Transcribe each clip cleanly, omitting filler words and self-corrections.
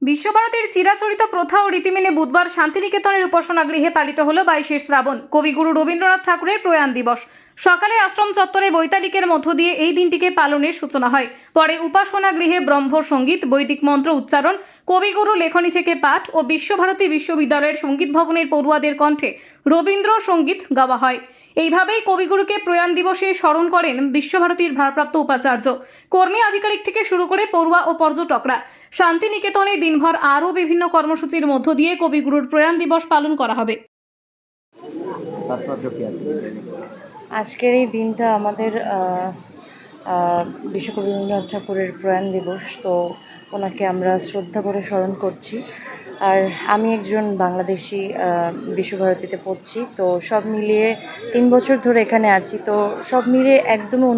বিশ্বভারতীর চিরাচরিত প্রথা ও রীতি মেনে বুধবার শান্তিনিকেতনের উপাসনা গৃহে পালিত হলো 22শে শ্রাবণ কবিগুরু রবীন্দ্রনাথ ঠাকুরের প্রয়াণ দিবস। সকালে আশ্রম চত্বরে বৈতালিকের মধ্য দিয়ে এই দিনটিকে পালনের সূচনা হয়। পরে উপাসনা গৃহে ব্রহ্ম সঙ্গীত, বৈদিক মন্ত্র উচ্চারণ, কবিগুরু লেখনী থেকে পাঠ ও বিশ্বভারতী বিশ্ববিদ্যালয়ের সঙ্গীত ভবনের পড়ুয়াদের কণ্ঠে রবীন্দ্র সঙ্গীত গাওয়া হয়। এইভাবেই কবিগুরুকে প্রয়াণ দিবসে স্মরণ করেন বিশ্বভারতীর ভারপ্রাপ্ত উপাচার্য, কর্মী আধিকারিক থেকে শুরু করে পড়ুয়া ও পর্যটকরা। শান্তিনিকেতনে দিনভর আরও বিভিন্ন কর্মসূচির মধ্য দিয়ে কবিগুরুর প্রয়াণ দিবস পালন করা হবে। আজকের এই দিনটা আমাদের বিশ্বকবি রবীন্দ্রনাথ ঠাকুরের প্রয়াণ দিবস, তো ওনাকে আমরা শ্রদ্ধা করে স্মরণ করছি। আর আমি একজন বাংলাদেশি, বিশ্বভারতীতে পড়ছি, তো সব মিলিয়ে 3 বছর ধরে এখানে আছি, তো সব মিলিয়ে একদমই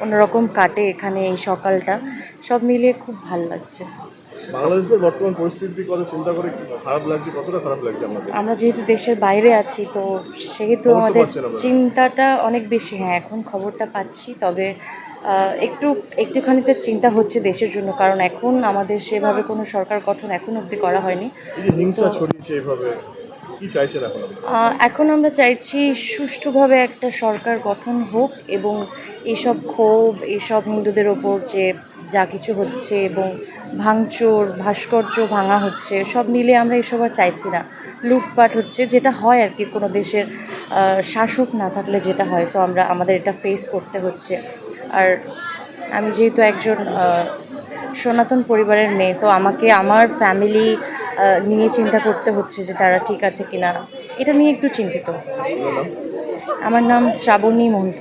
অন্যরকম কাটে এখানে এই সকালটা। সব মিলিয়ে খুব ভালো লাগছে। বাংলাদেশের বর্তমান পরিস্থিতির কথা চিন্তা করে খারাপ লাগছে, কতটা খারাপ লাগছে আমাদের? আমরা যেহেতু দেশের বাইরে আছি, তো সেহেতু আমাদের চিন্তাটা অনেক বেশি। হ্যাঁ, এখন খবরটা পাচ্ছি, তবে একটুখানিতে চিন্তা হচ্ছে দেশের জন্য, কারণ এখন আমাদের সেভাবে কোনো সরকার গঠন এখন অবধি করা হয়নি। হিংসা ছড়িয়েছে এভাবে, কি চাইছেন এখন? এখন আমরা চাইছি সুষ্ঠুভাবে একটা সরকার গঠন হোক, এবং এইসব ক্ষোভ, এইসব হিন্দুদের ওপর যে যা কিছু হচ্ছে এবং ভাঙচুর, ভাস্কর্য ভাঙা হচ্ছে, সব মিলে আমরা এসব আর চাইছি না। লুটপাট হচ্ছে, যেটা হয় আর কি কোনো দেশের শাসক না থাকলে যেটা হয়, সো আমাদের এটা ফেস করতে হচ্ছে। আর আমি যেহেতু একজন সনাতন পরিবারের মেয়ে, সো আমাকে আমার ফ্যামিলি নিয়ে চিন্তা করতে হচ্ছে যে তারা ঠিক আছে কিনা, এটা নিয়ে একটু চিন্তিত। আমার নাম শ্রাবণী মহন্ত।